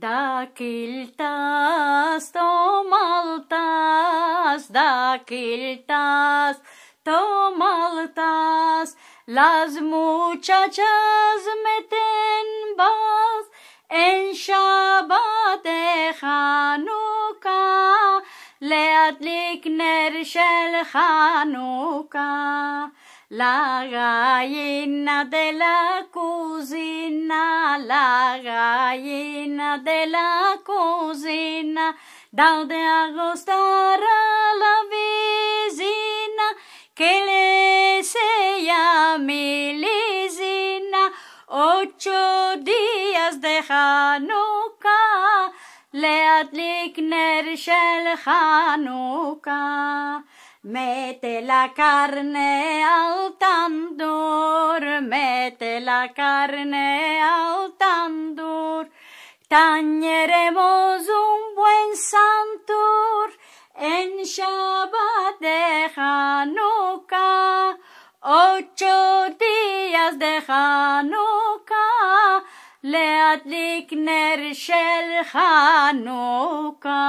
Dakiltas, tomaltas, dakiltas, tomaltas, las muchachas meten voz en Shabbat de Hanukkah, להדליק נר של חנוכה. La gallina de la cocina, la gallina de la cocina, da de agostar a la vecina, que le sea mi lisina. 8 días de Hanukkah, להדליק נר של חנוכה. Mete la carne al tandur, mete la carne al tandur. Tañeremos un buen santur en Shabbat de Hanukkah. 8 días de Hanukkah, להדליק נר של חנוכה.